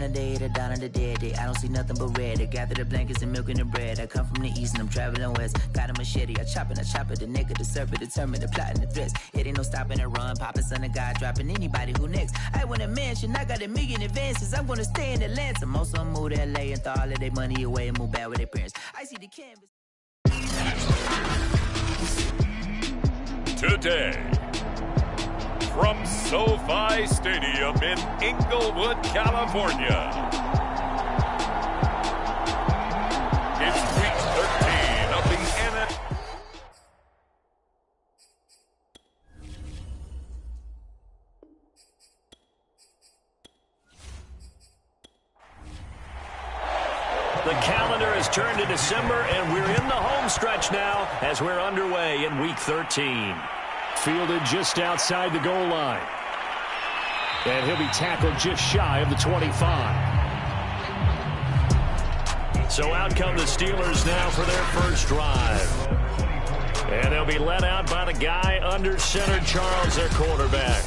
a day, the dawn of the dead day. I don't see nothing but red. I gather the blankets and milk and the bread. I come from the east and I'm traveling west. Got a machete, I chop it, the nigga, the serpent, determined, the plot and the threats. It ain't no stopping the run, popping son of God, dropping anybody who next. I want a mansion, I got a million advances. I'm gonna stay in Atlanta. I'm also gonna move to LA and throw all of their money away and move back with their parents. I see the canvas. Today, from SoFi Stadium in Inglewood, California, it's Week 13 of the NFL. The calendar has turned to December, and we're in the home stretch now as we're underway in Week 13. Fielded just outside the goal line. And he'll be tackled just shy of the 25. So out come the Steelers now for their first drive. And they'll be led out by the guy under center, Charles, their quarterback.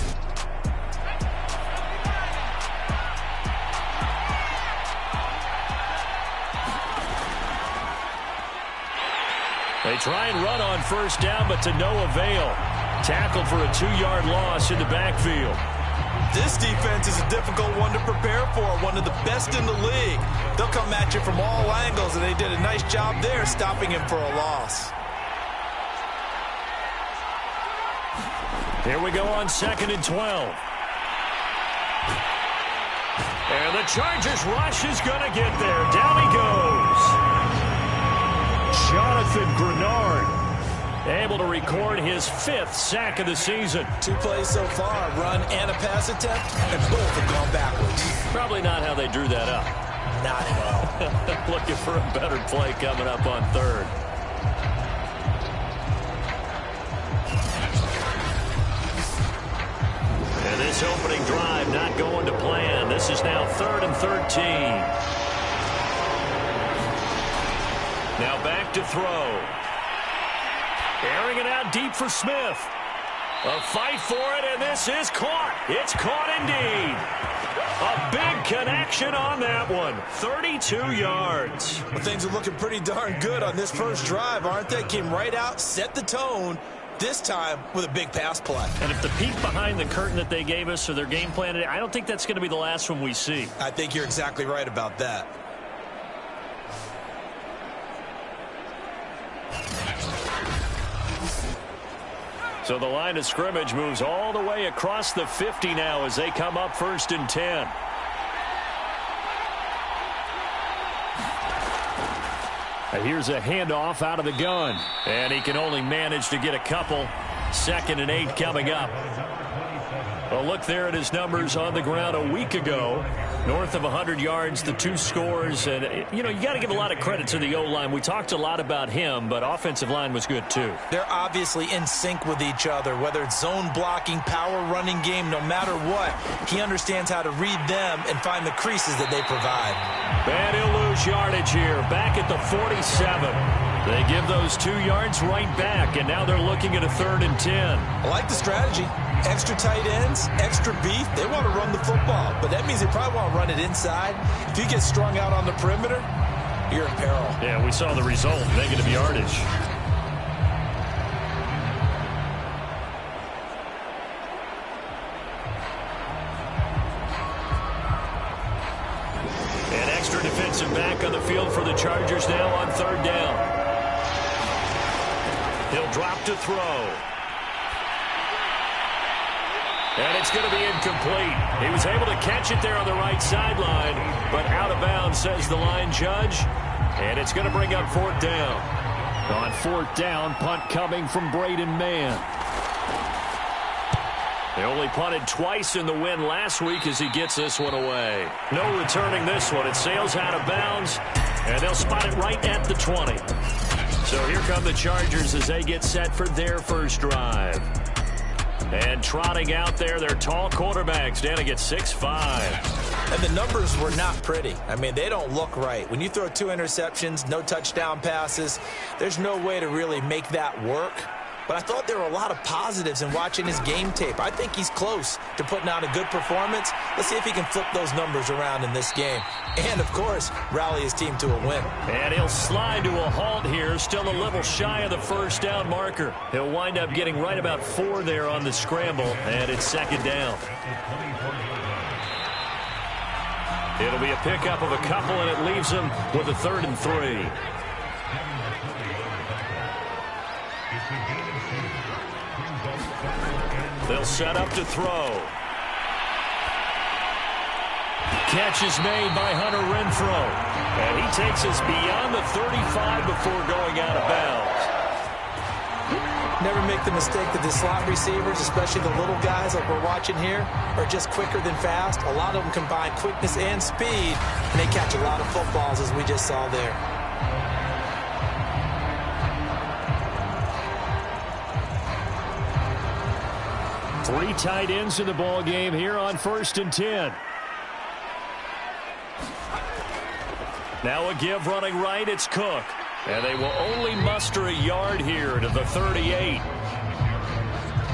They try and run on first down, but to no avail. Tackled for a 2-yard loss in the backfield. This defense is a difficult one to prepare for, one of the best in the league. They'll come at you from all angles, and they did a nice job there stopping him for a loss. Here we go on 2nd and 12. And the Chargers rush is going to get there. Down he goes. Jonathan Grenard able to record his 5th sack of the season. 2 plays so far, a run and a pass attempt, and both have gone backwards. Probably not how they drew that up. Not at all. Looking for a better play coming up on 3rd. And this opening drive not going to plan. This is now 3rd and 13. Now back to throw. Airing it out deep for Smith. A fight for it, and this is caught. It's caught indeed. A big connection on that one. 32 yards. Well, things are looking pretty darn good on this first drive, aren't they? Came right out, set the tone, this time with a big pass play. And if the peek behind the curtain that they gave us or their game plan today, I don't think that's going to be the last one we see. I think you're exactly right about that. So the line of scrimmage moves all the way across the 50 now as they come up 1st and 10. And here's a handoff out of the gun. And he can only manage to get a couple. 2nd and 8 coming up. Well, look there at his numbers on the ground a week ago. North of 100 yards, the 2 scores. And, you know, you got to give a lot of credit to the O-line. We talked a lot about him, but offensive line was good too. They're obviously in sync with each other, whether it's zone blocking, power running game, no matter what. He understands how to read them and find the creases that they provide. And he'll lose yardage here, back at the 47. They give those 2 yards right back, and now they're looking at a 3rd and 10. I like the strategy. Extra tight ends, extra beef. They want to run the football, but that means they probably want to run it inside. If you get strung out on the perimeter, you're in peril. Yeah, we saw the result, negative yardage. An extra defensive back on the field for the Chargers now on 3rd down. He'll drop to throw. And it's going to be incomplete. He was able to catch it there on the right sideline, but out of bounds, says the line judge. And it's going to bring up 4th down. On 4th down, punt coming from Braden Mann. They only punted twice in the win last week as he gets this one away. No returning this one. It sails out of bounds, and they'll spot it right at the 20. So here come the Chargers as they get set for their first drive. And trotting out there, their tall quarterbacks standing at 6'5". And the numbers were not pretty. I mean, they don't look right. When you throw 2 interceptions, no touchdown passes, there's no way to really make that work. but I thought there were a lot of positives in watching his game tape. I think he's close to putting out a good performance. Let's see if he can flip those numbers around in this game. And, of course, rally his team to a win. And he'll slide to a halt here, still a little shy of the first down marker. He'll wind up getting right about 4 there on the scramble, and it's second down. It'll be a pickup of a couple, and it leaves him with a 3rd and 3. They'll set up to throw. Catch is made by Hunter Renfrow. And he takes us beyond the 35 before going out of bounds. Never make the mistake that the slot receivers, especially the little guys like we're watching here, are just quicker than fast. A lot of them combine quickness and speed, and they catch a lot of footballs, as we just saw there. Three tight ends in the ball game here on 1st and 10. Now a give running right, it's Cook. And they will only muster a yard here to the 38.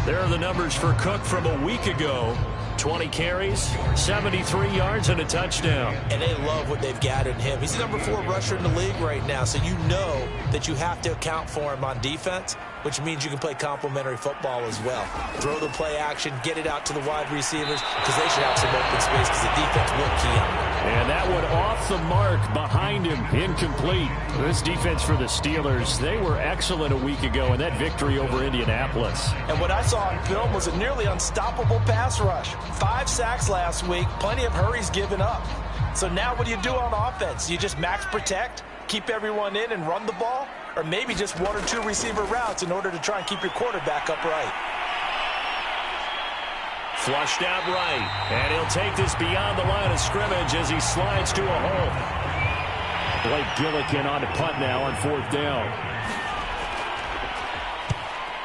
There are the numbers for Cook from a week ago. 20 carries, 73 yards, and a touchdown. And they love what they've got in him. He's the number 4 rusher in the league right now, so you know that you have to account for him on defense, which means you can play complementary football as well. Throw the play action, get it out to the wide receivers, because they should have some open space because the defense will key on them. And that one off the mark behind him, incomplete. This defense for the Steelers, they were excellent a week ago in that victory over Indianapolis. And what I saw on film was a nearly unstoppable pass rush. 5 sacks last week, plenty of hurries given up. So now what do you do on offense? You just max protect, keep everyone in and run the ball? Or maybe just 1 or 2 receiver routes in order to try and keep your quarterback upright. Flushed out right, and he'll take this beyond the line of scrimmage as he slides to a hole. Blake Gillikin on the punt now on 4th down.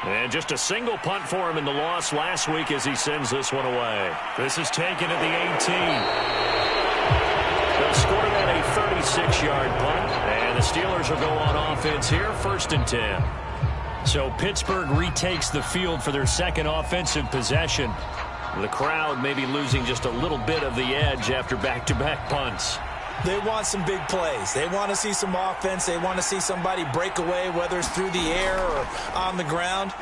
And just a single punt for him in the loss last week as he sends this one away. This is taken at the 18. They'll score it at a 36-yard punt, and the Steelers will go on offense here, 1st and 10. So Pittsburgh retakes the field for their second offensive possession. The crowd may be losing just a little bit of the edge after back-to-back punts. They want some big plays. They want to see some offense. They want to see somebody break away, whether it's through the air or on the ground.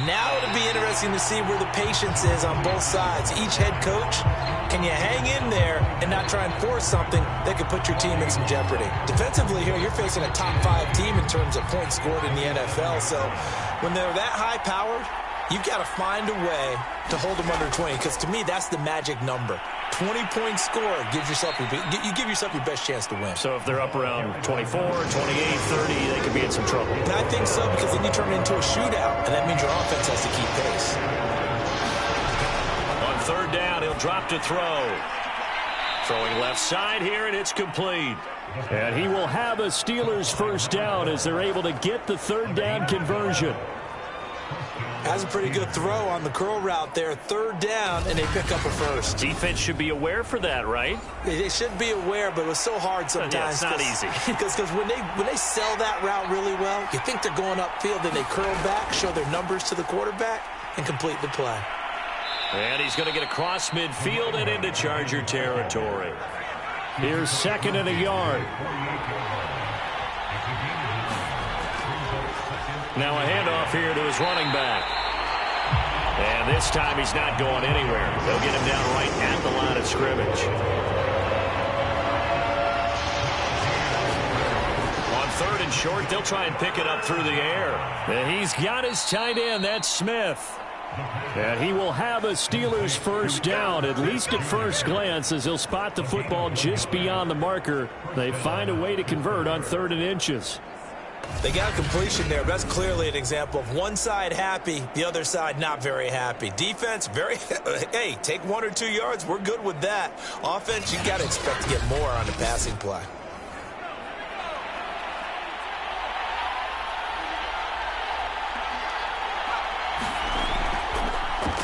Now it'll be interesting to see where the patience is on both sides. Each head coach, can you hang in there and not try and force something that could put your team in some jeopardy? Defensively here, you're facing a top 5 team in terms of points scored in the NFL. So when they're that high-powered, you've got to find a way to hold them under 20, because to me, that's the magic number. 20 points scored gives yourself you give yourself your best chance to win. So if they're up around 24, 28, 30, they could be in some trouble. And I think so, because then you turn it into a shootout, and that means your offense has to keep pace. On 3rd down, he'll drop to throw. Throwing left side here, and it's complete. And he will have a Steelers 1st down as they're able to get the 3rd down conversion. Has a pretty good throw on the curl route there. 3rd down, and they pick up a 1st. Defense should be aware for that, right? They should be aware, but it was so hard sometimes. Yeah, it's not easy. Because when they sell that route really well, you think they're going upfield, then they curl back, show their numbers to the quarterback, and complete the play. And he's going to get across midfield and into Charger territory. Here's 2nd and a yard. Now a handoff here to his running back. And this time he's not going anywhere. They'll get him down right at the line of scrimmage. On 3rd and short, they'll try and pick it up through the air. And he's got his tight end, that's Smith. And he will have a Steelers 1st down, at least at first glance, as he'll spot the football just beyond the marker. They find a way to convert on 3rd and inches. They got a completion there, but that's clearly an example of one side happy, the other side not very happy. Defense, hey, take 1 or 2 yards, we're good with that. Offense, you got to expect to get more on the passing play.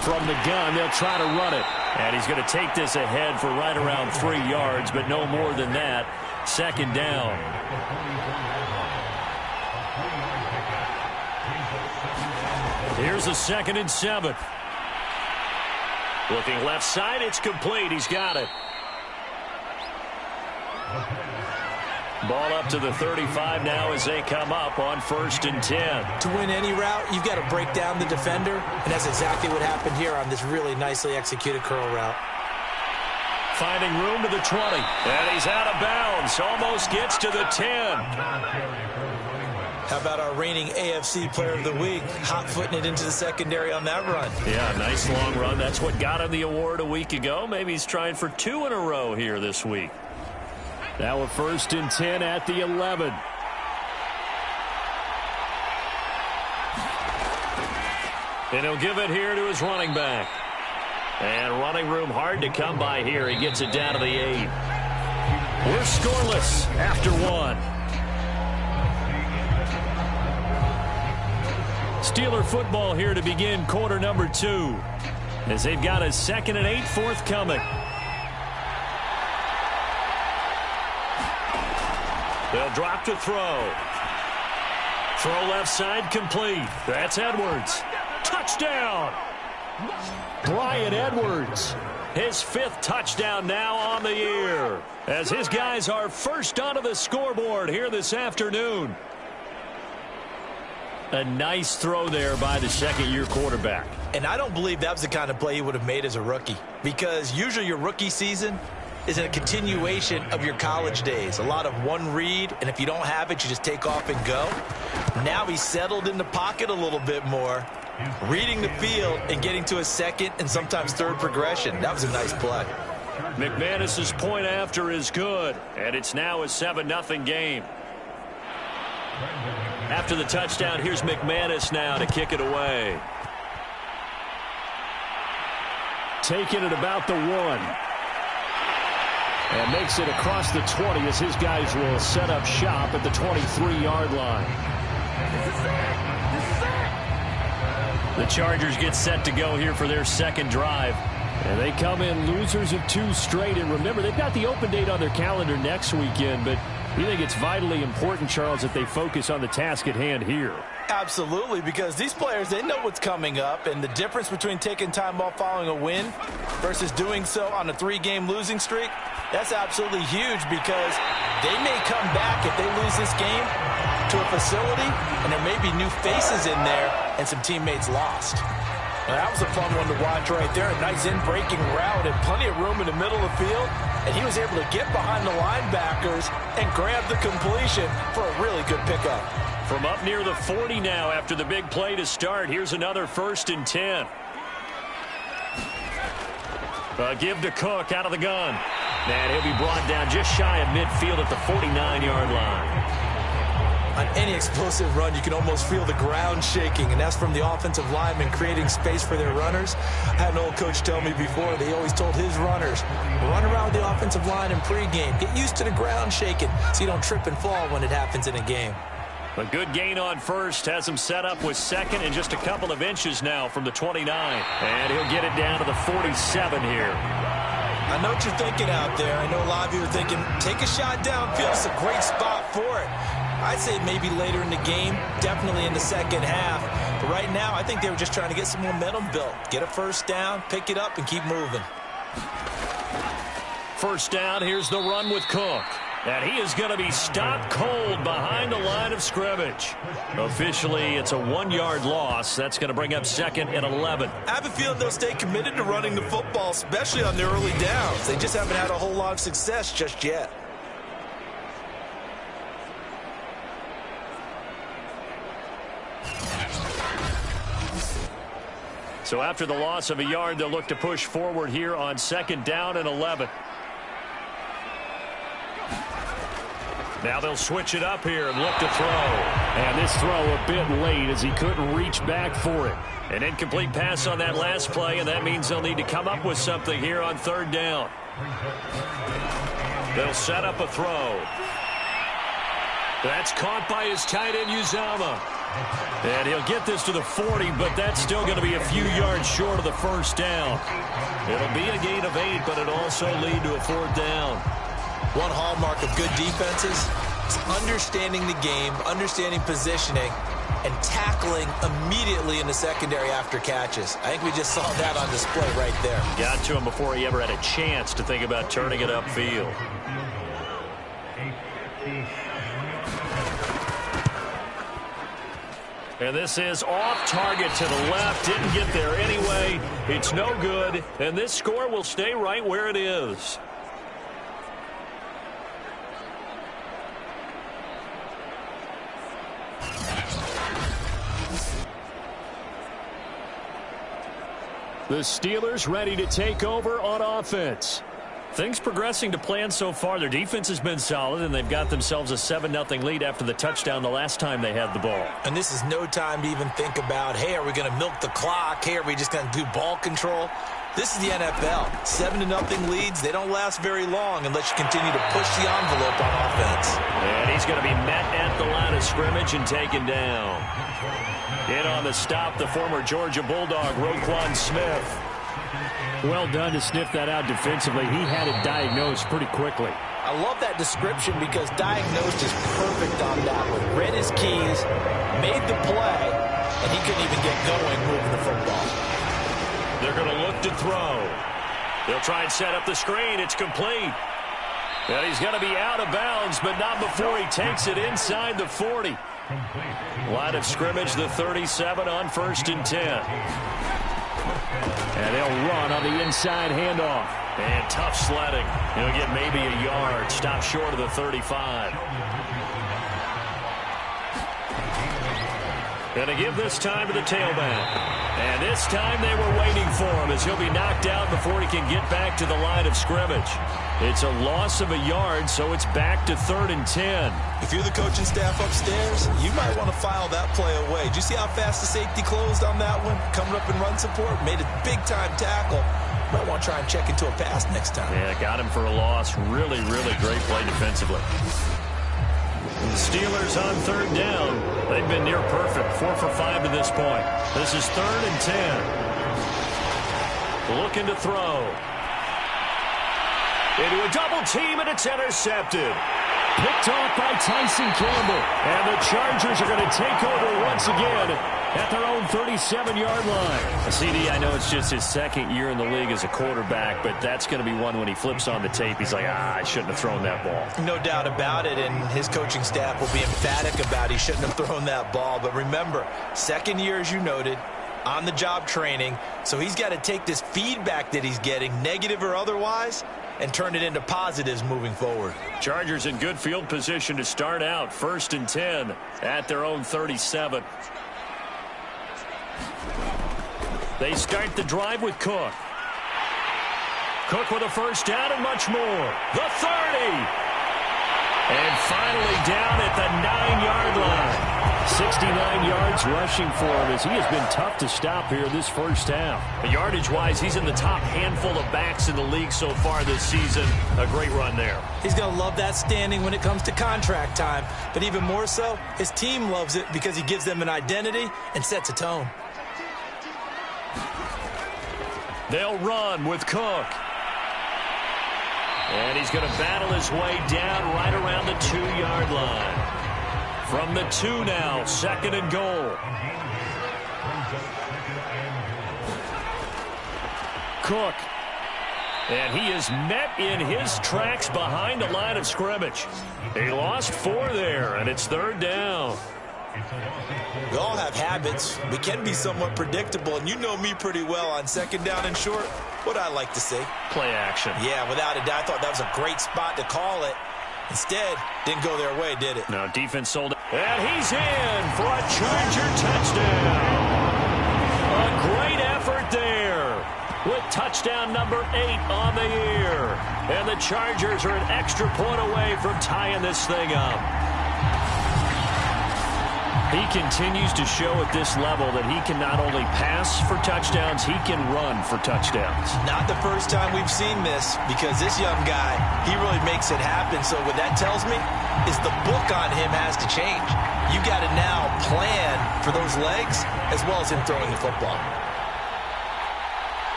From the gun, they'll try to run it. And he's going to take this ahead for right around 3 yards, but no more than that. 2nd down. Here's a 2nd and 7. Looking left side, it's complete. He's got it. Ball up to the 35 now as they come up on 1st and 10. To win any route, you've got to break down the defender, and that's exactly what happened here on this really nicely executed curl route. Finding room to the 20, and he's out of bounds. Almost gets to the 10. How about our reigning AFC Player of the Week, hot-footing it into the secondary on that run? Yeah, nice long run. That's what got him the award a week ago. Maybe he's trying for 2 in a row here this week. Now a 1st and 10 at the 11. And he'll give it here to his running back. And running room hard to come by here. He gets it down to the 8. We're scoreless after 1. Steeler football here to begin quarter number 2. As they've got a 2nd and 8 forthcoming. They'll drop to throw. Throw left side complete. That's Edwards. Touchdown! Brian Edwards. His 5th touchdown now on the year. As his guys are first onto the scoreboard here this afternoon. A nice throw there by the 2nd-year quarterback. And I don't believe that was the kind of play he would have made as a rookie. Because usually your rookie season is a continuation of your college days. A lot of one read, and if you don't have it, you just take off and go. Now he's settled in the pocket a little bit more, reading the field and getting to a 2nd and sometimes 3rd progression. That was a nice play. McManus's point after is good, and it's now a 7-0 game. After the touchdown, here's McManus now to kick it away. Taking it about the 1. And makes it across the 20 as his guys will set up shop at the 23-yard line. The Chargers get set to go here for their 2nd drive. And they come in losers of 2 straight. And remember, they've got the open date on their calendar next weekend, but we think it's vitally important, Charles, that they focus on the task at hand here. Absolutely, because these players, they know what's coming up, and the difference between taking time off following a win versus doing so on a 3-game losing streak, that's absolutely huge because they may come back if they lose this game to a facility, and there may be new faces in there and some teammates lost. Now, that was a fun one to watch right there. A nice in-breaking route and plenty of room in the middle of the field. And he was able to get behind the linebackers and grab the completion for a really good pickup. From up near the 40 now after the big play to start. Here's another 1st and 10. Give to Cook out of the gun. And he'll be brought down just shy of midfield at the 49-yard line. On any explosive run, you can almost feel the ground shaking, and that's from the offensive linemen creating space for their runners. I had an old coach tell me before, they always told his runners, run around the offensive line in pregame. Get used to the ground shaking so you don't trip and fall when it happens in a game. A good gain on 1st has him set up with 2nd and just a couple of inches now from the 29. And he'll get it down to the 47 here. I know what you're thinking out there. I know a lot of you are thinking, take a shot downfield. It's a great spot for it. I'd say maybe later in the game, definitely in the 2nd half. But right now, I think they were just trying to get some momentum built. Get a 1st down, pick it up, and keep moving. 1st down, here's the run with Cook. And he is going to be stopped cold behind the line of scrimmage. Officially, it's a 1-yard loss. That's going to bring up 2nd and 11. I have a feeling they'll stay committed to running the football, especially on their early downs. They just haven't had a whole lot of success just yet. So after the loss of a yard, they'll look to push forward here on 2nd down and 11. Now they'll switch it up here and look to throw. And this throw a bit late as he couldn't reach back for it. An incomplete pass on that last play, and that means they'll need to come up with something here on 3rd down. They'll set up a throw. That's caught by his tight end, Uzama. And he'll get this to the 40, but that's still going to be a few yards short of the 1st down. It'll be a gain of 8, but it'll also lead to a 4th down. One hallmark of good defenses is understanding the game, understanding positioning, and tackling immediately in the secondary after catches. I think we just saw that on display right there. Got to him before he ever had a chance to think about turning it upfield. And this is off target to the left. Didn't get there anyway. It's no good. And this score will stay right where it is. The Steelers ready to take over on offense. Things progressing to plan so far. Their defense has been solid, and they've got themselves a 7-0 lead after the touchdown the last time they had the ball. And this is no time to even think about, hey, are we going to milk the clock? Hey, are we just going to do ball control? This is the NFL. 7-0 leads, they don't last very long unless you continue to push the envelope on offense. And he's going to be met at the line of scrimmage and taken down. In on the stop, the former Georgia Bulldog, Roquan Smith. Well done to sniff that out defensively. He had it diagnosed pretty quickly. I love that description because diagnosed is perfect on that one. Read his keys, made the play, and he couldn't even get going moving the football. They're going to look to throw. They'll try and set up the screen. It's complete. And he's going to be out of bounds, but not before he takes it inside the 40. Line of scrimmage, the 37 on 1st and 10. And they'll run on the inside handoff. And tough sledding. He'll get maybe a yard. Stop short of the 35. Going to give this time to the tailback. And this time they were waiting for him as he'll be knocked out before he can get back to the line of scrimmage. It's a loss of a yard, so it's back to 3rd and 10. If you're the coaching staff upstairs, you might want to file that play away. Did you see how fast the safety closed on that one? Coming up in run support, made a big-time tackle. Might want to try and check into a pass next time. Yeah, got him for a loss. Really, really great play defensively. The Steelers on 3rd down. They've been near perfect. 4 for 5 to this point. This is 3rd and 10. Looking to throw. Into a double team, and it's intercepted. Picked off by Tyson Campbell. And the Chargers are going to take over once again at their own 37-yard line. CD, I know it's just his 2nd year in the league as a quarterback, but that's going to be one when he flips on the tape. He's like, I shouldn't have thrown that ball. No doubt about it, and his coaching staff will be emphatic about he shouldn't have thrown that ball. But remember, 2nd year, as you noted, on-the-job training, so he's got to take this feedback that he's getting, negative or otherwise, and turn it into positives moving forward. Chargers in good field position to start out. 1st and 10 at their own 37. They start the drive with Cook. Cook with a 1st down and much more. The 30. And finally down at the 9-yard line. 69 yards rushing for him as he has been tough to stop here this first half. Yardage-wise, he's in the top handful of backs in the league so far this season. A great run there. He's going to love that standing when it comes to contract time. But even more so, his team loves it because he gives them an identity and sets a tone. They'll run with Cook. And he's going to battle his way down right around the 2-yard line. From the 2 now, 2nd and goal. Cook. And he is met in his tracks behind the line of scrimmage. He lost 4 there, and it's 3rd down. We all have habits. We can be somewhat predictable, and you know me pretty well on 2nd down and short. What I like to see. Play action. Yeah, without a doubt. I thought that was a great spot to call it. Instead, didn't go their way, did it? No, defense sold it. And he's in for a Charger touchdown. A great effort there with touchdown number 8 on the year. And the Chargers are an extra point away from tying this thing up. He continues to show at this level that he can not only pass for touchdowns, he can run for touchdowns. Not the first time we've seen this because this young guy, he really makes it happen. So what that tells me is the book on him has to change. You got to now plan for those legs as well as him throwing the football.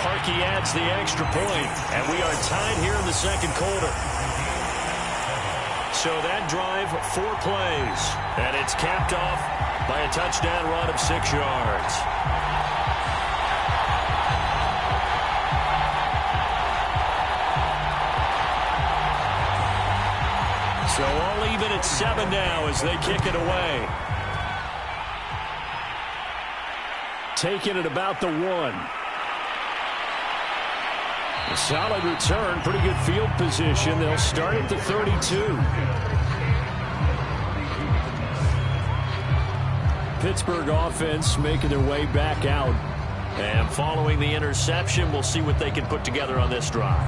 Parkey adds the extra point, and we are tied here in the 2nd quarter. So that drive, 4 plays. And it's capped off by a touchdown run of 6 yards. So all even at 7 now as they kick it away. Taking it about the 1. A solid return, pretty good field position. They'll start at the 32. Pittsburgh offense making their way back out. And following the interception, we'll see what they can put together on this drive.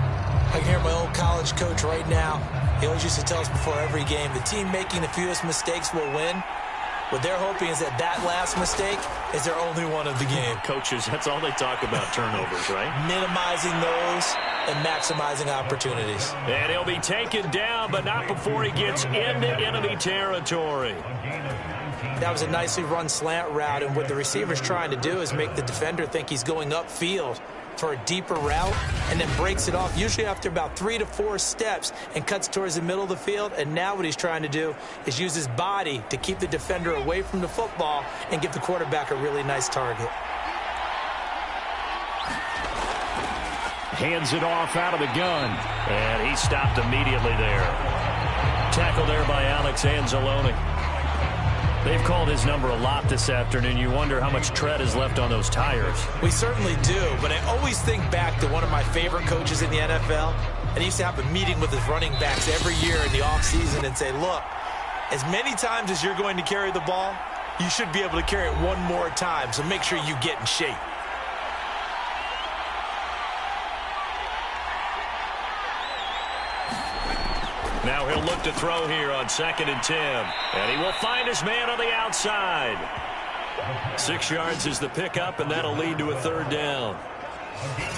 I can hear my old college coach right now. He always used to tell us before every game, the team making the fewest mistakes will win. What they're hoping is that last mistake is their only one of the game. Coaches, that's all they talk about, turnovers, right? Minimizing those and maximizing opportunities. And he'll be taken down, but not before he gets into enemy territory. That was a nicely run slant route, and what the receiver's trying to do is make the defender think he's going upfield for a deeper route and then breaks it off, usually after about 3 to 4 steps, and cuts towards the middle of the field. And now what he's trying to do is use his body to keep the defender away from the football and give the quarterback a really nice target. Hands it off out of the gun. And he stopped immediately there. Tackle there by Alex Anzalone. They've called his number a lot this afternoon. You wonder how much tread is left on those tires. We certainly do, but I always think back to one of my favorite coaches in the NFL. And he used to have a meeting with his running backs every year in the offseason and say, look, as many times as you're going to carry the ball, you should be able to carry it one more time, so make sure you get in shape. Now he'll look to throw here on 2nd and 10. And he will find his man on the outside. 6 yards is the pickup, and that'll lead to a 3rd down.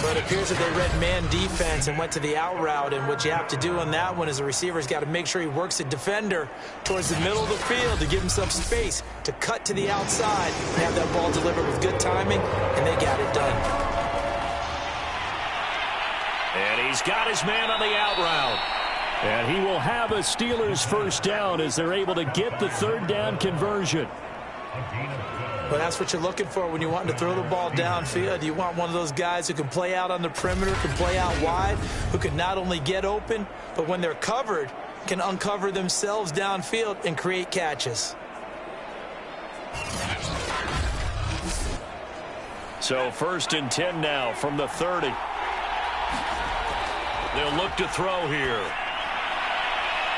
But it appears that they read man defense and went to the out route. And what you have to do on that one is the receiver's got to make sure he works the defender towards the middle of the field to give him some space to cut to the outside and have that ball delivered with good timing, and they got it done. And he's got his man on the out route. And he will have a Steelers 1st down as they're able to get the 3rd down conversion. Well, that's what you're looking for when you want to throw the ball downfield. You want one of those guys who can play out on the perimeter, can play out wide, who can not only get open, but when they're covered, can uncover themselves downfield and create catches. So 1st and 10 now from the 30. They'll look to throw here.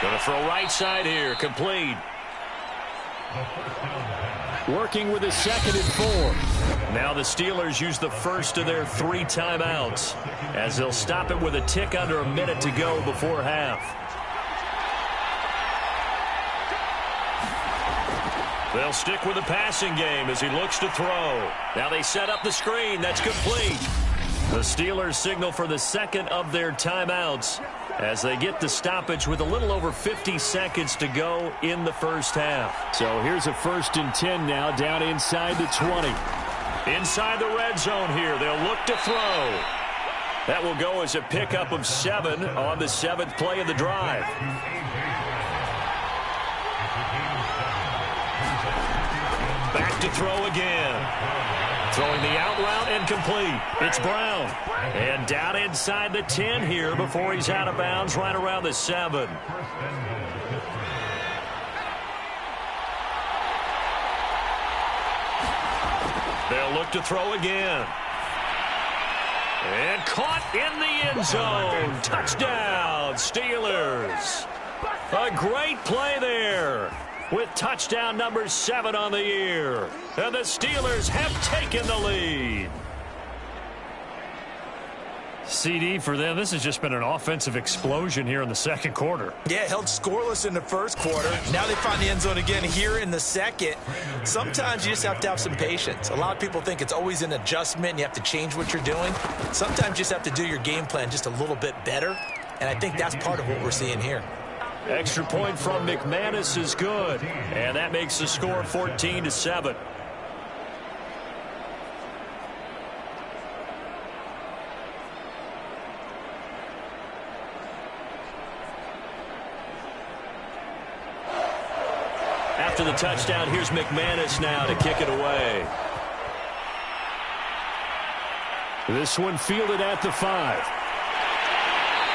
Going to throw right side here, complete. Working with a 2nd and 4. Now the Steelers use the first of their 3 timeouts as they'll stop it with a tick under a minute to go before half. They'll stick with the passing game as he looks to throw. Now they set up the screen. That's complete. The Steelers signal for the 2nd of their timeouts as they get the stoppage with a little over 50 seconds to go in the 1st half. So here's a 1st and 10 now down inside the 20. Inside the red zone here. They'll look to throw. That will go as a pickup of 7 on the 7th play of the drive. Back to throw again. Throwing the out route and complete. It's Brown. And down inside the 10 here before he's out of bounds right around the 7. They'll look to throw again. And caught in the end zone. Touchdown, Steelers. A great play there with touchdown number 7 on the year. And the Steelers have taken the lead. CD for them, this has just been an offensive explosion here in the 2nd quarter. Yeah, held scoreless in the 1st quarter. Now they find the end zone again here in the 2nd. Sometimes you just have to have some patience. A lot of people think it's always an adjustment and you have to change what you're doing. Sometimes you just have to do your game plan just a little bit better. And I think that's part of what we're seeing here. Extra point from McManus is good. And that makes the score 14-7. after the touchdown. Here's McManus now to kick it away. This one fielded at the 5.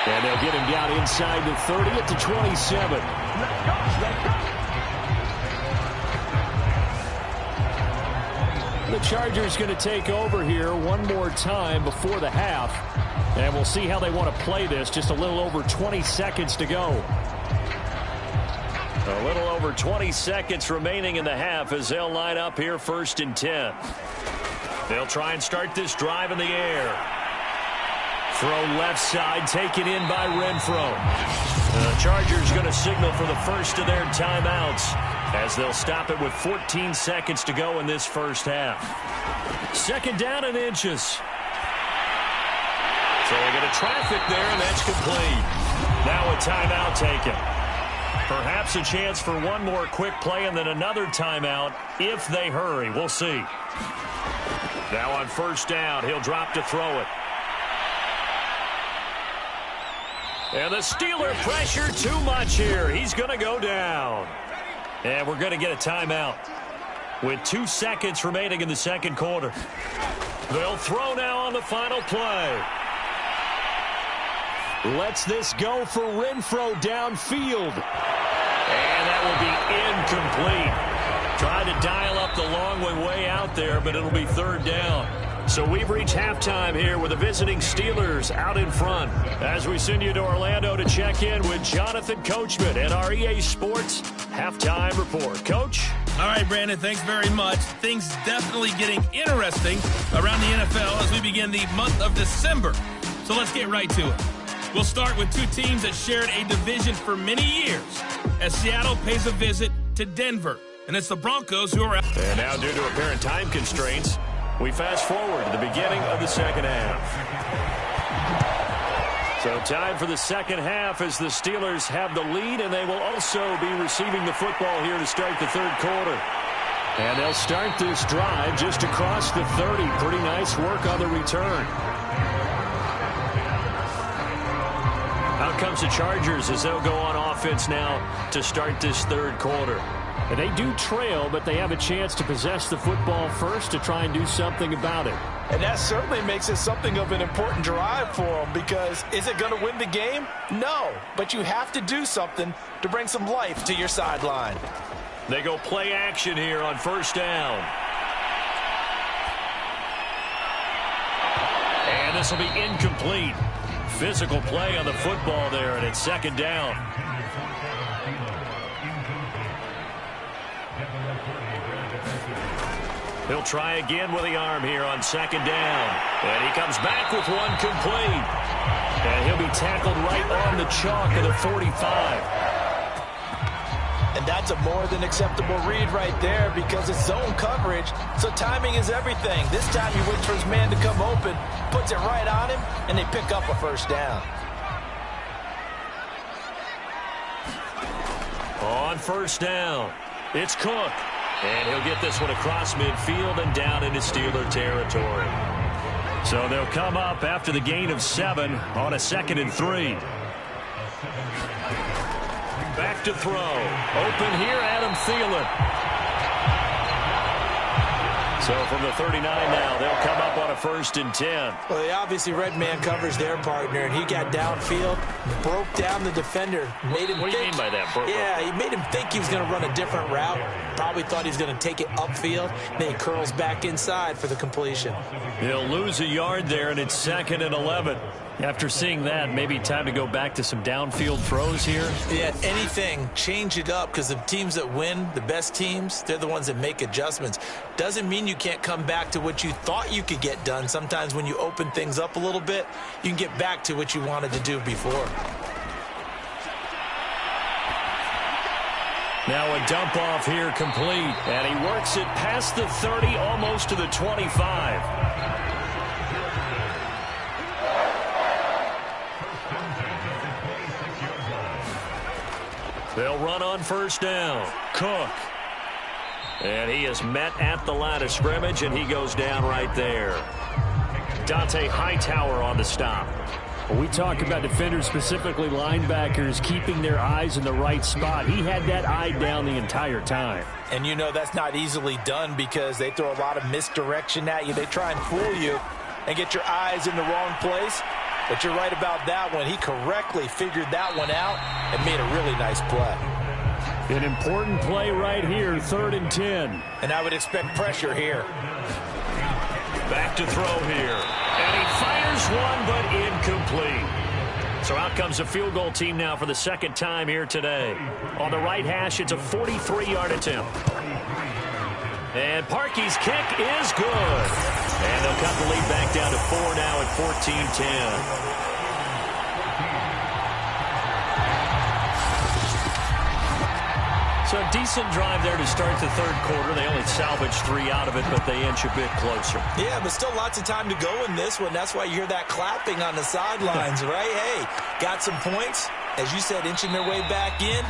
And they'll get him down inside the 30 at the 27. The Chargers going to take over here one more time before the half. And we'll see how they want to play this. Just a little over 20 seconds to go. A little over 20 seconds remaining in the half as they'll line up here 1st and 10. They'll try and start this drive in the air. Throw left side, taken in by Renfro. The Chargers going to signal for the first of their timeouts as they'll stop it with 14 seconds to go in this first half. 2nd down and inches. So they get a traffic there, and that's complete. Now a timeout taken. Perhaps a chance for one more quick play and then another timeout if they hurry. We'll see. Now on 1st down, he'll drop to throw it. And the Steeler pressure too much here. He's going to go down. And we're going to get a timeout with 2 seconds remaining in the 2nd quarter. They'll throw now on the final play. Lets this go for Renfro downfield. And that will be incomplete. Tried to dial up the long way out there, but it'll be 3rd down. So we've reached halftime here with the visiting Steelers out in front. As we send you to Orlando to check in with Jonathan Coachman and our EA Sports Halftime Report. Coach? All right, Brandon, thanks very much. Things definitely getting interesting around the NFL as we begin the month of December. So let's get right to it. We'll start with 2 teams that shared a division for many years as Seattle pays a visit to Denver. And it's the Broncos who are out. And now due to apparent time constraints, we fast forward to the beginning of the 2nd half. So time for the 2nd half as the Steelers have the lead, and they will also be receiving the football here to start the 3rd quarter. And they'll start this drive just across the 30. Pretty nice work on the return. Out comes the Chargers as they'll go on offense now to start this 3rd quarter. And they do trail, but they have a chance to possess the football first to try and do something about it. And that certainly makes it something of an important drive for them, because is it going to win the game? No, but you have to do something to bring some life to your sideline. They go play action here on 1st down. And this will be incomplete. Physical play on the football there, and it's 2nd down. He'll try again with the arm here on 2nd down. And he comes back with one complete. And he'll be tackled right on the chalk of the 45. And that's a more than acceptable read right there, because it's zone coverage, so timing is everything. This time he waits for his man to come open, puts it right on him, and they pick up a 1st down. On 1st down, it's Cook. And he'll get this one across midfield and down into Steeler territory. So they'll come up after the gain of 7 on a 2nd and 3. Back to throw. Open here, Adam Thielen. So from the 39 now, they'll come up on a 1st and 10. Well, they obviously red man covers their partner, and he got downfield, broke down the defender, made him What do you mean by that? Yeah, he made him think he was going to run a different route. Probably thought he was going to take it upfield. Then he curls back inside for the completion. He'll lose a yard there, and it's 2nd and 11. After seeing that, maybe time to go back to some downfield throws here. Yeah, anything, change it up, because the teams that win, the best teams, they're the ones that make adjustments. Doesn't mean you can't come back to what you thought you could get done. Sometimes when you open things up a little bit, you can get back to what you wanted to do before. Now a dump off here complete, and he works it past the 30, almost to the 25. They'll run on 1st down. Cook. And he is met at the line of scrimmage, and he goes down right there. Dante Hightower on the stop. When we talk about defenders, specifically linebackers, keeping their eyes in the right spot, he had that eye down the entire time. And you know that's not easily done because they throw a lot of misdirection at you. They try and fool you and get your eyes in the wrong place. But you're right about that one. He correctly figured that one out and made a really nice play. An important play right here, 3rd and 10. And I would expect pressure here. Back to throw here. And he fires one, but incomplete. So out comes the field goal team now for the second time here today. On the right hash, it's a 43-yard attempt. And Parkey's kick is good. And they'll cut the lead back down to 4 now at 14-10. So a decent drive there to start the third quarter. They only salvaged 3 out of it, but they inch a bit closer. Yeah, but still lots of time to go in this one. That's why you hear that clapping on the sidelines, right? Hey, got some points. As you said, inching their way back in.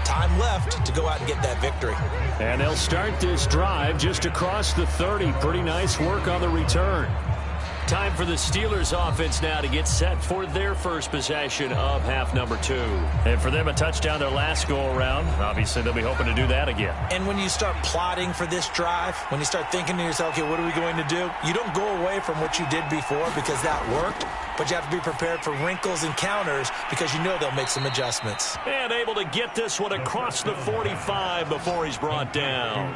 Time left to go out and get that victory. And they'll start this drive just across the 30. Pretty nice work on the return. Time for the Steelers offense now to get set for their first possession of half number 2. And for them, a touchdown their last go-around. Obviously, they'll be hoping to do that again. And when you start plotting for this drive, when you start thinking to yourself, okay, what are we going to do? You don't go away from what you did before because that worked, but you have to be prepared for wrinkles and counters because you know they'll make some adjustments. And able to get this one across the 45 before he's brought down.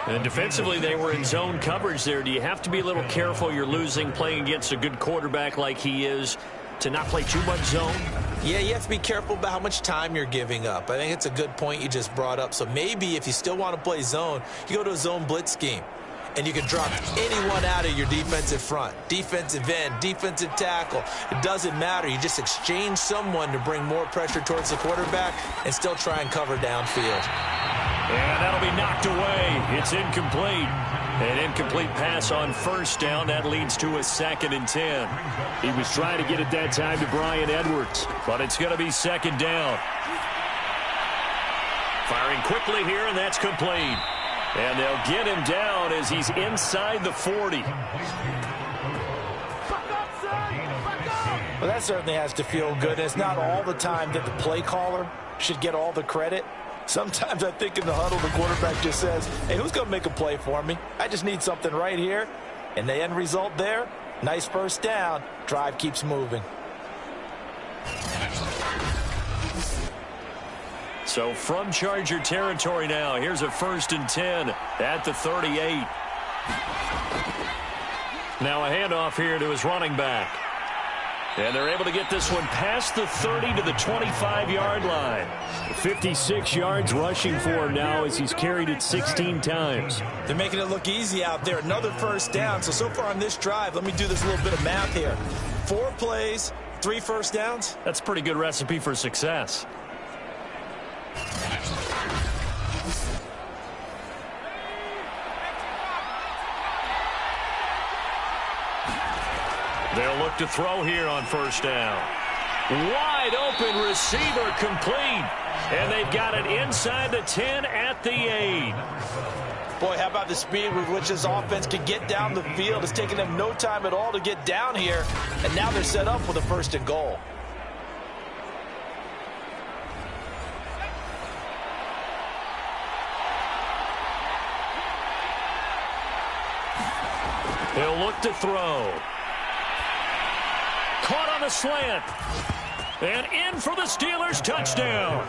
And defensively, they were in zone coverage there. Do you have to be a little careful? You're losing, playing against a good quarterback like he is, to not play too much zone? Yeah, you have to be careful about how much time you're giving up. I think it's a good point you just brought up. So maybe if you still want to play zone, you go to a zone blitz scheme. And you can drop anyone out of your defensive front, defensive end, defensive tackle. It doesn't matter. You just exchange someone to bring more pressure towards the quarterback and still try and cover downfield. And that'll be knocked away. It's incomplete. An incomplete pass on first down. That leads to a 2nd and 10. He was trying to get it that time to Brian Edwards. But it's going to be 2nd down. Firing quickly here, and that's complete. And they'll get him down as he's inside the 40. Well, that certainly has to feel good. It's not all the time that the play caller should get all the credit. Sometimes I think in the huddle, the quarterback just says, hey, who's going to make a play for me? I just need something right here. And the end result there, nice first down. Drive keeps moving. So from Charger territory now, here's a 1st and 10 at the 38. Now a handoff here to his running back. And they're able to get this one past the 30 to the 25-yard line. 56 yards rushing for him now as he's carried it 16 times. They're making it look easy out there. Another first down. So far on this drive, let me do this little bit of math here. 4 plays, 3 first downs. That's a pretty good recipe for success. They'll look to throw here on first down. Wide open receiver complete. And they've got it inside the 10 at the 8. Boy, how about the speed with which this offense can get down the field? It's taken them no time at all to get down here. And now they're set up with a 1st and goal. He'll look to throw. Caught on the slant. And in for the Steelers touchdown.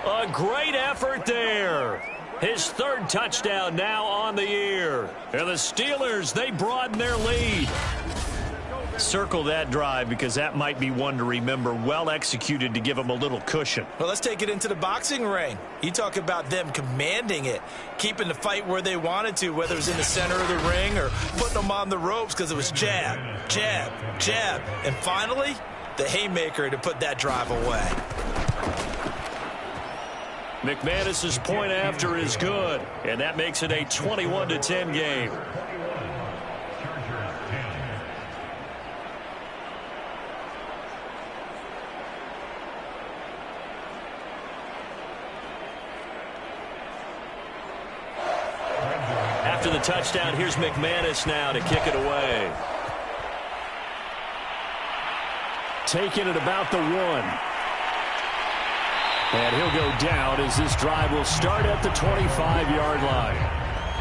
A great effort there. His 3rd touchdown now on the year. And the Steelers, they broaden their lead. Circle that drive because that might be one to remember. Well executed to give them a little cushion. Well, let's take it into the boxing ring. You talk about them commanding it, keeping the fight where they wanted to, whether it was in the center of the ring or putting them on the ropes because it was jab, jab, jab. And finally, the haymaker to put that drive away. McManus's point after is good, and that makes it a 21-10 game. After the touchdown, here's McManus now to kick it away. taken at about the 1. And he'll go down as this drive will start at the 25-yard line.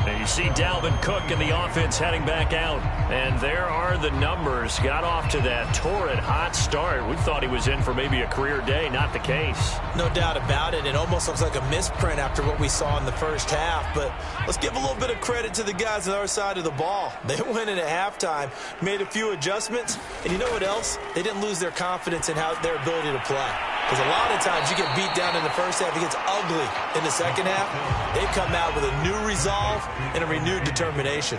And you see Dalvin Cook and the offense heading back out. And there are the numbers. Got off to that torrid hot start. We thought he was in for maybe a career day. Not the case. No doubt about it. It almost looks like a misprint after what we saw in the first half. But let's give a little bit of credit to the guys on the other side of the ball. They went in at halftime, made a few adjustments. And you know what else? They didn't lose their confidence in their ability to play. Because a lot of times you get beat down in the first half, it gets ugly in the second half. They've come out with a new resolve and a renewed determination.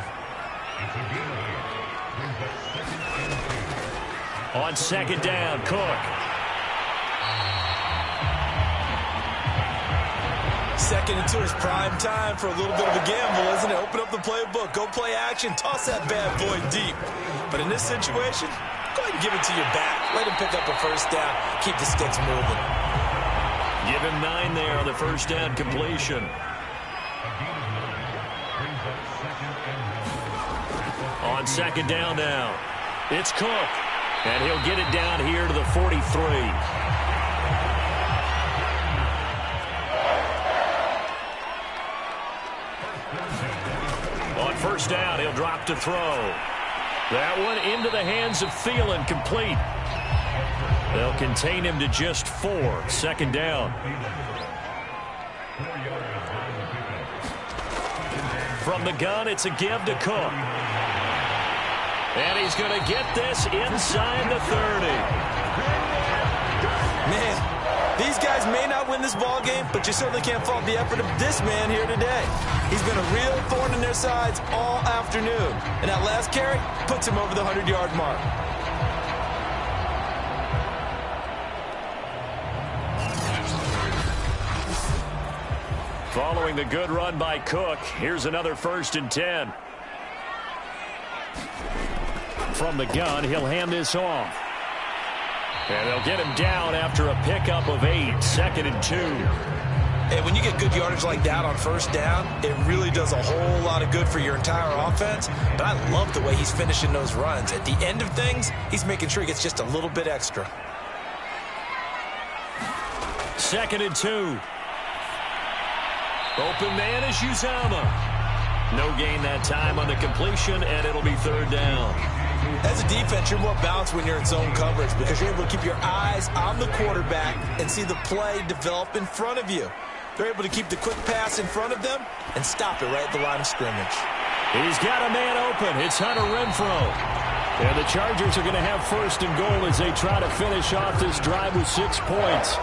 On second down, Cook. Second and 2 is prime time for a little bit of a gamble, isn't it? Open up the playbook, go play action, toss that bad boy deep. But in this situation, go ahead and give it to your back. Let him pick up a first down. Keep the sticks moving. Give him 9 there on the first down completion. On second down now, it's Cook. And he'll get it down here to the 43. On first down, he'll drop to throw. That one into the hands of Thielen, complete. They'll contain him to just 4. Second down. From the gun, it's a give to Cook. And he's going to get this inside the 30. Man, these guys may not win this ball game, but you certainly can't fault the effort of this man here today. He's been a real thorn in their sides all afternoon. And that last carry puts him over the 100-yard mark. Following the good run by Cook, here's another 1st and 10. From the gun, he'll hand this off. And they'll get him down after a pickup of 8. 2nd and 2. Hey, when you get good yardage like that on first down, it really does a whole lot of good for your entire offense. But I love the way he's finishing those runs. At the end of things, he's making sure he gets just a little bit extra. 2nd and 2. Open man is Uzama. No gain that time on the completion, and it'll be 3rd down. As a defense, you're more balanced when you're in zone coverage because you're able to keep your eyes on the quarterback and see the play develop in front of you. They're able to keep the quick pass in front of them and stop it right at the line of scrimmage. He's got a man open. It's Hunter Renfrow. And the Chargers are going to have 1st and goal as they try to finish off this drive with 6 points.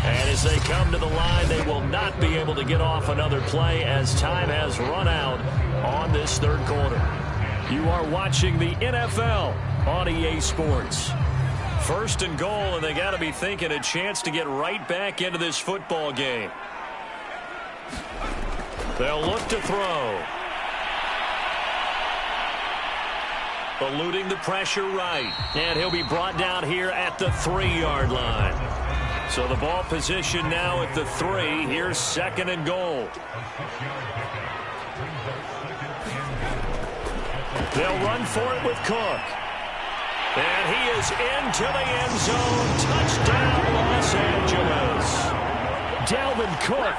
As they come to the line, they will not be able to get off another play as time has run out on this 3rd quarter. You are watching the NFL on EA Sports. 1st and goal, and they got to be thinking a chance to get right back into this football game. They'll look to throw. Eluding the pressure right. And he'll be brought down here at the 3-yard line. So the ball position now at the 3. Here's 2nd and goal. They'll run for it with Cook. And he is into the end zone. Touchdown, Los Angeles. Dalvin Cook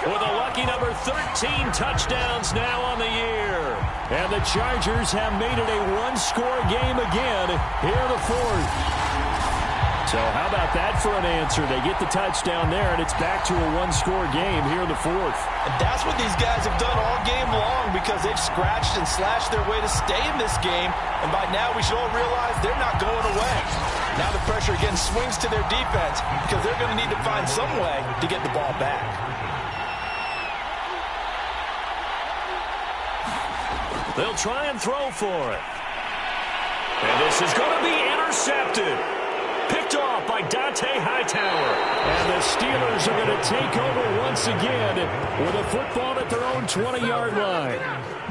with a lucky number 13 touchdowns now on the year. And the Chargers have made it a 1-score game again here in the 4th. So how about that for an answer? They get the touchdown there, and it's back to a 1-score game here in the 4th. And that's what these guys have done all game long because they've scratched and slashed their way to stay in this game. And by now, we should all realize they're not going away. Now the pressure again swings to their defense because they're going to need to find some way to get the ball back. They'll try and throw for it. And this is going to be intercepted. Picked off up by Dante Hightower. And the Steelers are going to take over once again with a football at their own 20-yard line.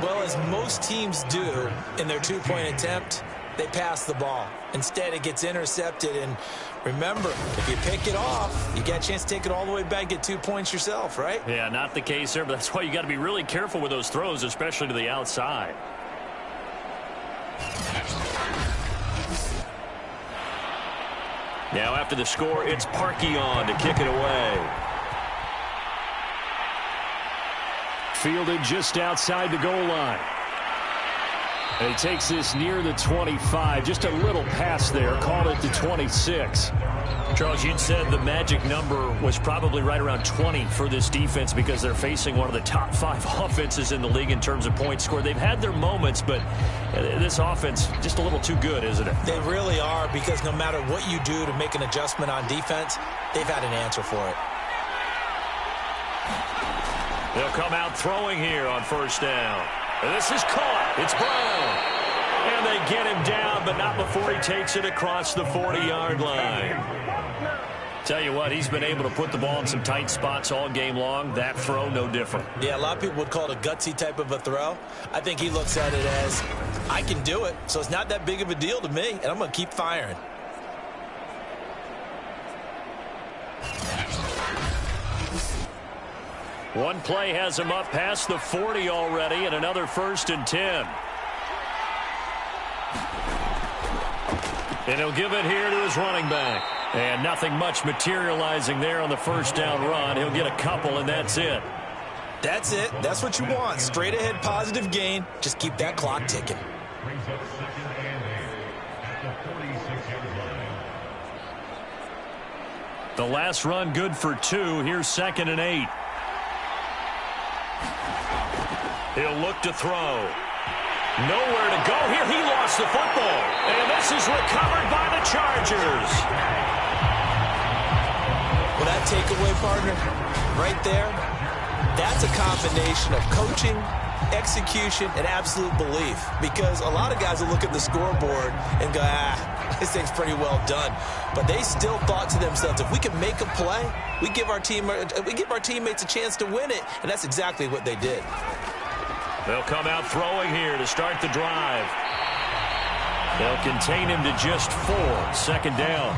Well, as most teams do in their two-point attempt, they pass the ball. Instead, it gets intercepted. And remember, if you pick it off, you get a chance to take it all the way back, get 2 points yourself, right? Yeah, not the case there, but that's why you got to be really careful with those throws, especially to the outside. Now after the score, it's Parkey on to kick it away. Fielded just outside the goal line. And he takes this near the 25. Just a little pass there. Called it to 26. Charles, you'd said the magic number was probably right around 20 for this defense because they're facing one of the top 5 offenses in the league in terms of points scored. They've had their moments, but this offense just a little too good, isn't it? They really are, because no matter what you do to make an adjustment on defense, they've had an answer for it. They'll come out throwing here on first down. And this is caught. It's Brown. And they get him down, but not before he takes it across the 40-yard line. Tell you what, he's been able to put the ball in some tight spots all game long. That throw, no different. Yeah, a lot of people would call it a gutsy type of a throw. I think he looks at it as, I can do it, so it's not that big of a deal to me, and I'm going to keep firing. One play has him up past the 40 already, and another 1st and 10. And he'll give it here to his running back. And nothing much materializing there on the first down run. He'll get a couple, and that's it. That's it. That's what you want. Straight ahead, positive gain. Just keep that clock ticking. The last run good for 2. Here's 2nd and 8. He'll look to throw. Nowhere to go here. He lost the football. And this is recovered by the Chargers. Well, that takeaway, partner, right there, that's a combination of coaching, execution, and absolute belief. Because a lot of guys will look at the scoreboard and go, this thing's pretty well done. But they still thought to themselves, if we can make a play, we give our teammates a chance to win it. And that's exactly what they did. They'll come out throwing here to start the drive. They'll contain him to just 4. 2nd down.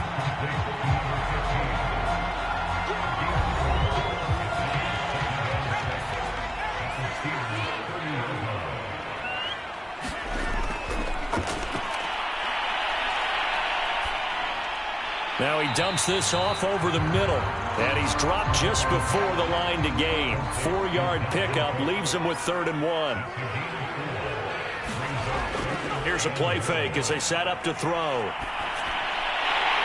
Now he dumps this off over the middle. And he's dropped just before the line to gain. 4-yard pickup leaves him with 3rd and 1. Here's a play fake as they set up to throw.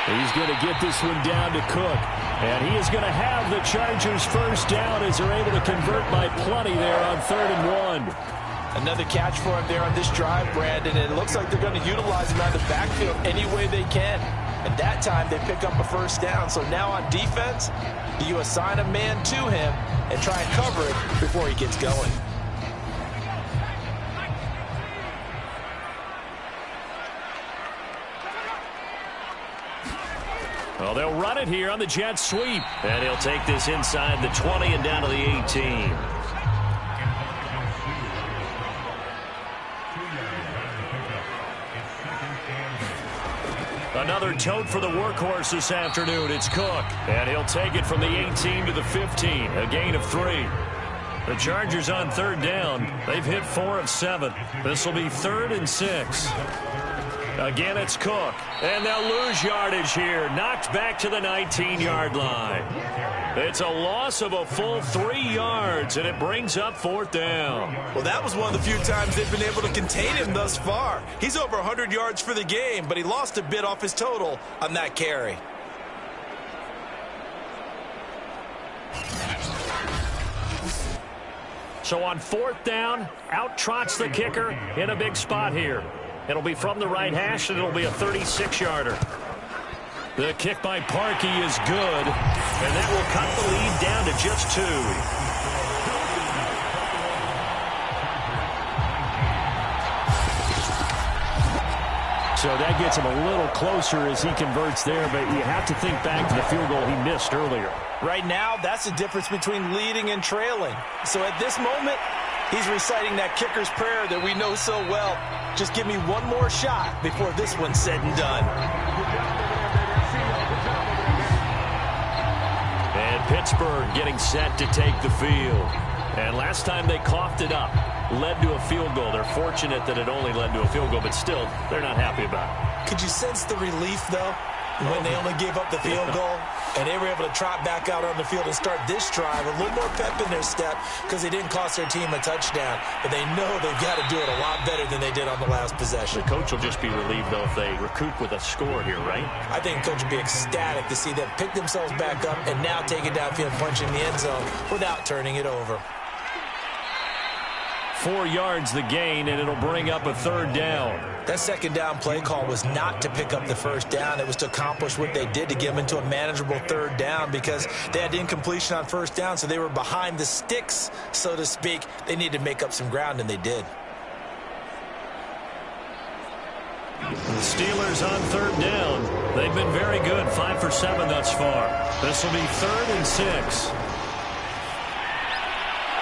He's going to get this one down to Cook. And he is going to have the Chargers first down as they're able to convert by plenty there on 3rd and 1. Another catch for him there on this drive, Brandon. And it looks like they're going to utilize him out of the backfield any way they can. And that time they pick up a first down. So now on defense, you assign a man to him and try and cover it before he gets going. Well, they'll run it here on the jet sweep. And he'll take this inside the 20 and down to the 18. Another tote for the workhorse this afternoon. It's Cook. And he'll take it from the 18 to the 15. A gain of 3. The Chargers on 3rd down. They've hit 4 of 7. This will be 3rd and 6. Again, it's Cook. And they'll lose yardage here. Knocked back to the 19-yard line. It's a loss of a full 3 yards, and it brings up 4th down. Well, that was one of the few times they've been able to contain him thus far. He's over 100 yards for the game, but he lost a bit off his total on that carry. So on 4th down, out trots the kicker in a big spot here. It'll be from the right hash, and it'll be a 36-yarder. The kick by Parkey is good, and that will cut the lead down to just 2. So that gets him a little closer as he converts there, but you have to think back to the field goal he missed earlier. Right now, that's the difference between leading and trailing. So at this moment, he's reciting that kicker's prayer that we know so well. Just give me one more shot before this one's said and done. And Pittsburgh getting set to take the field. And last time they coughed it up, led to a field goal. They're fortunate that it only led to a field goal, but still, they're not happy about it. Could you sense the relief, though, when they only gave up the field goal? And they were able to trot back out on the field and start this drive. A little more pep in their step because they didn't cost their team a touchdown. But they know they've got to do it a lot better than they did on the last possession. The coach will just be relieved, though, if they recoup with a score here, right? I think the coach will be ecstatic to see them pick themselves back up and now take it downfield and punch in the end zone without turning it over. 4 yards the gain, and it'll bring up a third down. That second down play call was not to pick up the first down. It was to accomplish what they did, to get them into a manageable third down, because they had incompletion on first down, so they were behind the sticks, so to speak. They needed to make up some ground, and they did. The Steelers on third down. They've been very good, 5 for 7 thus far. This will be 3rd and 6.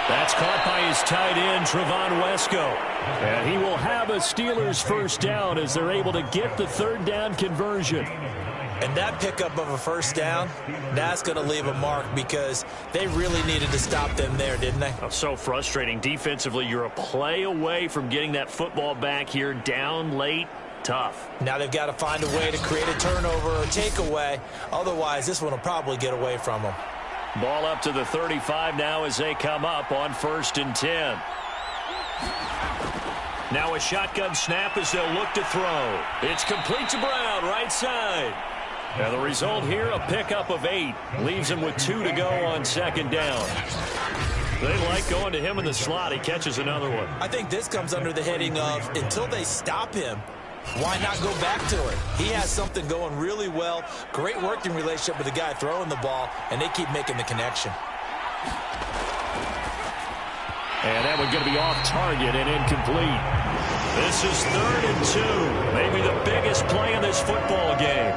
That's caught by his tight end, Trevon Wesco. And he will have a Steelers first down as they're able to get the third down conversion. And that pickup of a first down, that's going to leave a mark because they really needed to stop them there, didn't they? Oh, so frustrating. Defensively, you're a play away from getting that football back here, down late. Tough. Now they've got to find a way to create a turnover or takeaway. Otherwise, this one will probably get away from them. Ball up to the 35 now as they come up on 1st and 10. Now a shotgun snap as they'll look to throw. It's complete to Brown, right side. Now the result here, a pickup of 8. Leaves him with 2 to go on 2nd down. They like going to him in the slot. He catches another one. I think this comes under the heading of, until they stop him, why not go back to it? He has something going really well. Great working relationship with the guy throwing the ball, and they keep making the connection. And that one's going to be off target and incomplete. This is 3rd and 2. Maybe the biggest play in this football game.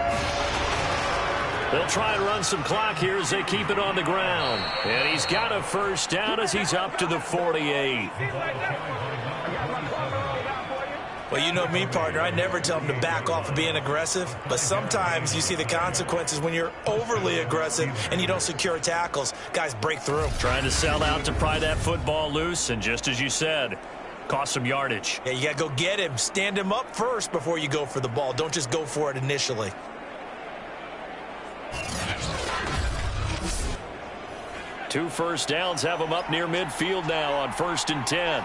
They'll try and run some clock here as they keep it on the ground. And he's got a first down as he's up to the 48. Well, you know me, partner. I never tell them to back off of being aggressive. But sometimes you see the consequences when you're overly aggressive and you don't secure tackles. Guys break through. Trying to sell out to pry that football loose. And just as you said, cost some yardage. Yeah, you got to go get him. Stand him up first before you go for the ball. Don't just go for it initially. Two first downs have them up near midfield now on 1st and 10.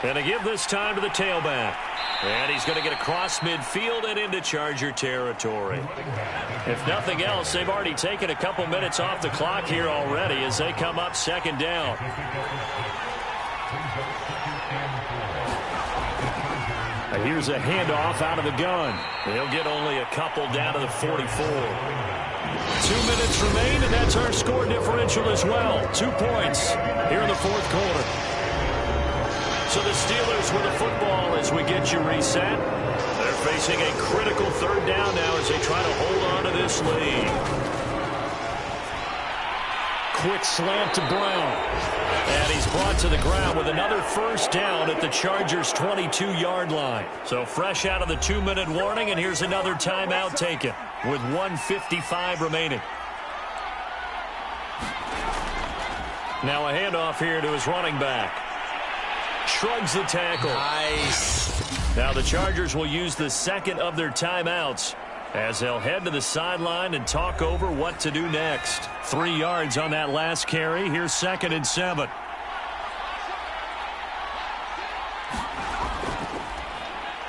And to give this time to the tailback. And he's going to get across midfield and into Charger territory. If nothing else, they've already taken a couple minutes off the clock here already as they come up 2nd down. Now here's a handoff out of the gun. He'll get only a couple down to the 44. 2 minutes remain, and that's our score differential as well. 2 points here in the 4th quarter. So the Steelers with the football as we get you reset. They're facing a critical 3rd down now as they try to hold on to this lead. Quick slant to Brown. And he's brought to the ground with another first down at the Chargers' 22-yard line. So fresh out of the 2-minute warning, and here's another timeout taken with 1:55 remaining. Now a handoff here to his running back. Shrugs the tackle. Nice. Now the Chargers will use the second of their timeouts as they'll head to the sideline and talk over what to do next. 3 yards on that last carry. Here's 2nd and 7.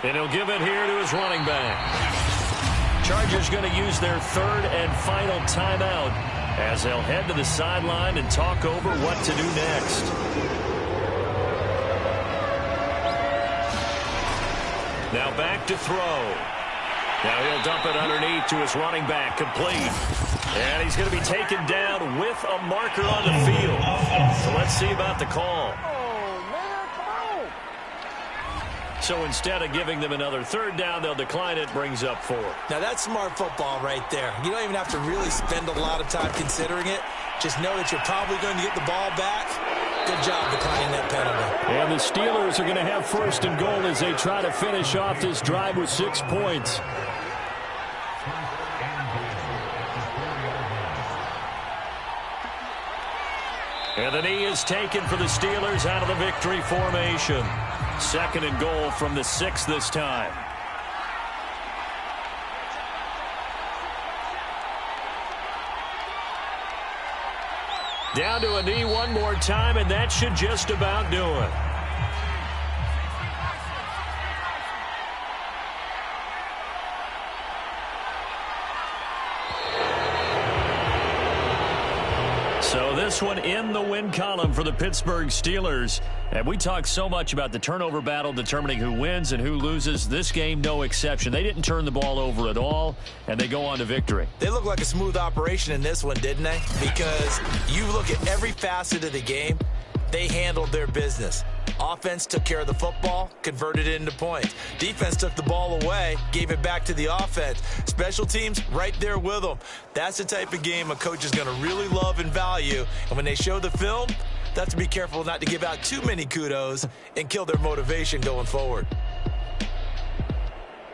And he'll give it here to his running back. Chargers going to use their 3rd and final timeout as they'll head to the sideline and talk over what to do next. Now back to throw. Now he'll dump it underneath to his running back, complete. And he's going to be taken down with a marker on the field. So let's see about the call. So instead of giving them another third down, they'll decline it, brings up 4. Now that's smart football right there. You don't even have to really spend a lot of time considering it. Just know that you're probably going to get the ball back. Good job declining that penalty. And the Steelers are going to have 1st and goal as they try to finish off this drive with 6 points. And the knee is taken for the Steelers out of the victory formation. 2nd and goal from the 6 this time. Down to a knee one more time, and that should just about do it. So this one in the win column for the Pittsburgh Steelers. And we talk so much about the turnover battle determining who wins and who loses. This game, no exception. They didn't turn the ball over at all, and they go on to victory. They look like a smooth operation in this one, didn't they? Because you look at every facet of the game, they handled their business. Offense took care of the football, converted it into points. Defense took the ball away, gave it back to the offense. Special teams, right there with them. That's the type of game a coach is going to really love and value. And when they show the film, they have to be careful not to give out too many kudos and kill their motivation going forward.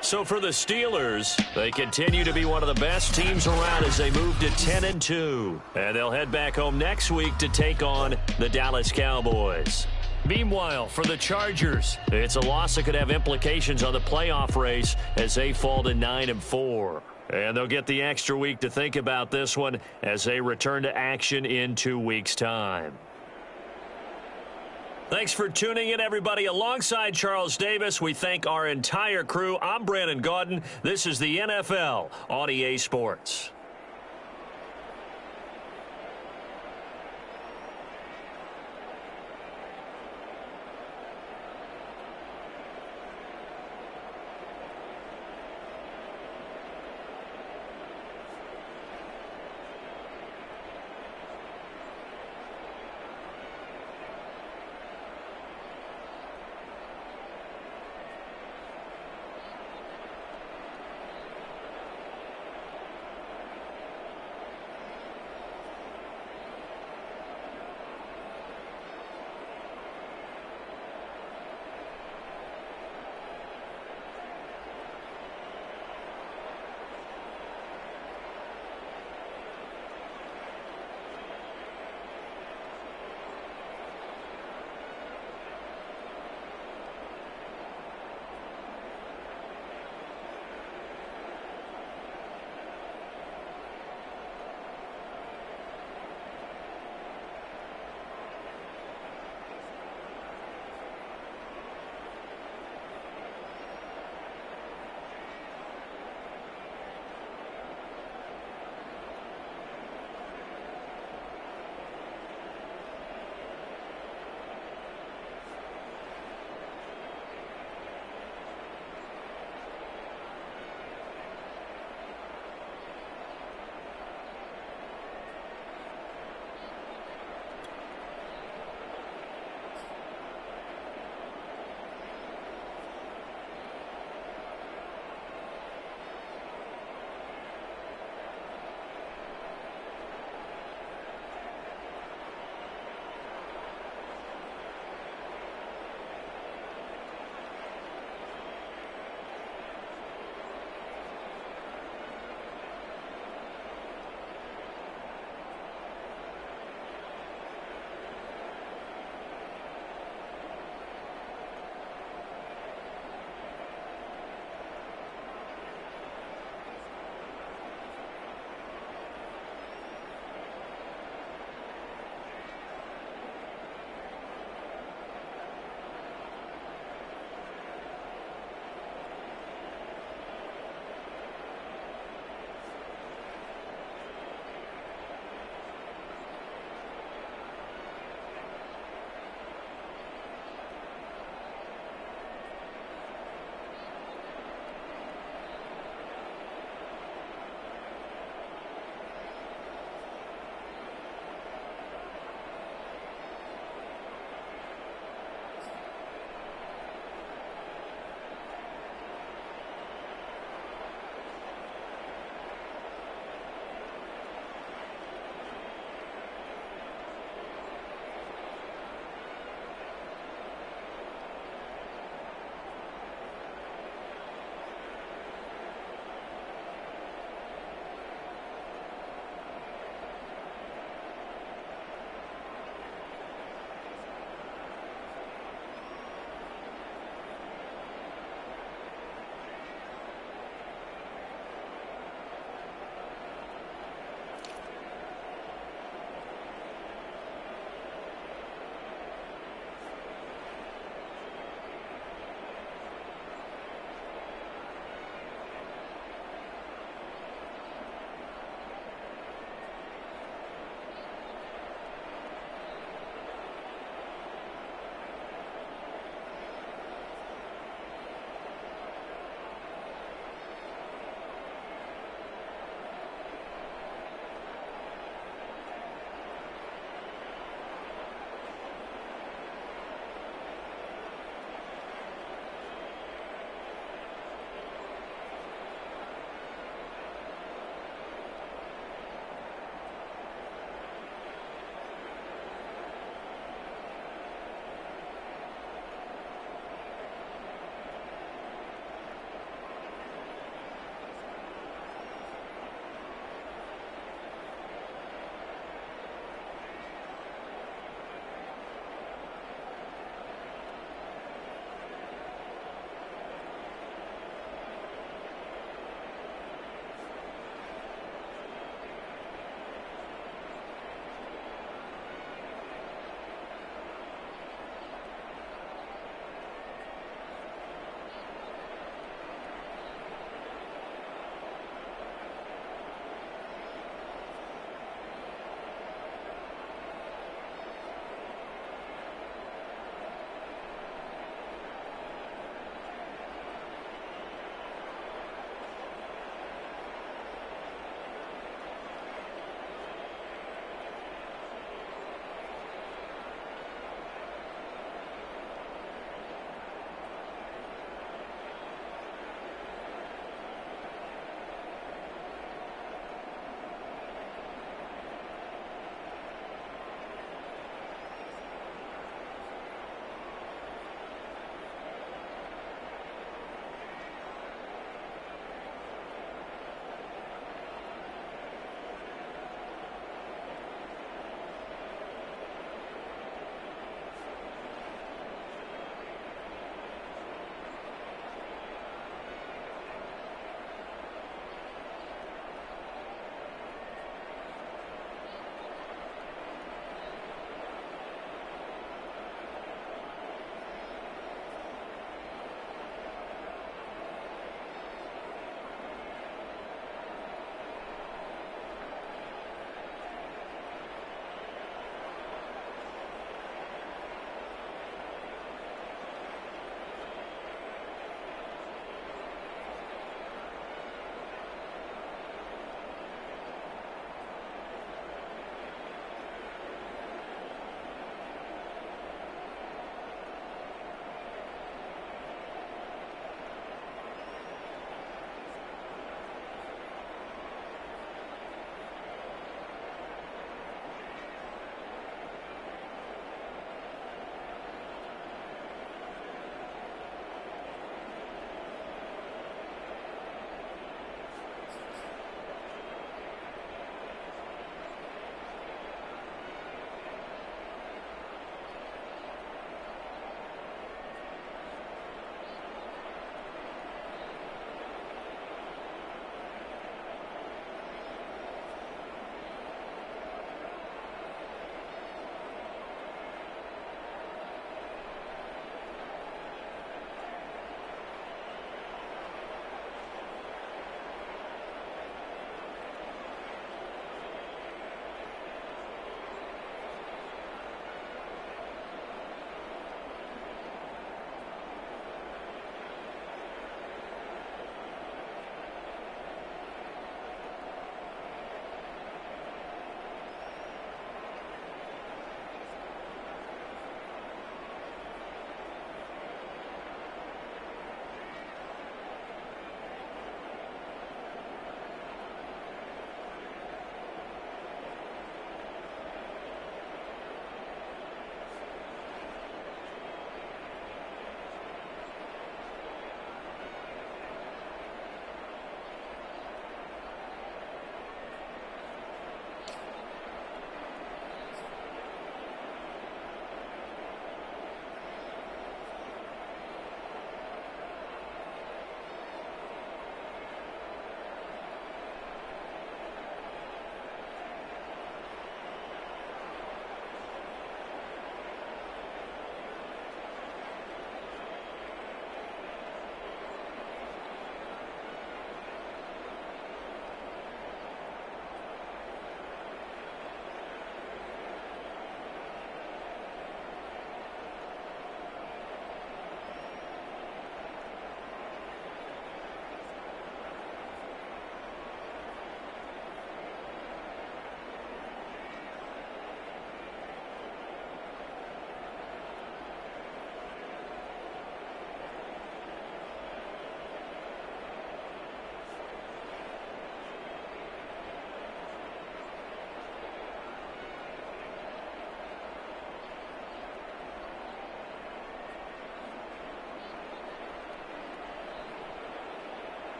So for the Steelers, they continue to be one of the best teams around as they move to 10-2. And they'll head back home next week to take on the Dallas Cowboys. Meanwhile, for the Chargers, it's a loss that could have implications on the playoff race as they fall to 9-4. And they'll get the extra week to think about this one as they return to action in 2 weeks' time. Thanks for tuning in, everybody. Alongside Charles Davis, we thank our entire crew. I'm Brandon Gaudin. This is the NFL on EA Sports.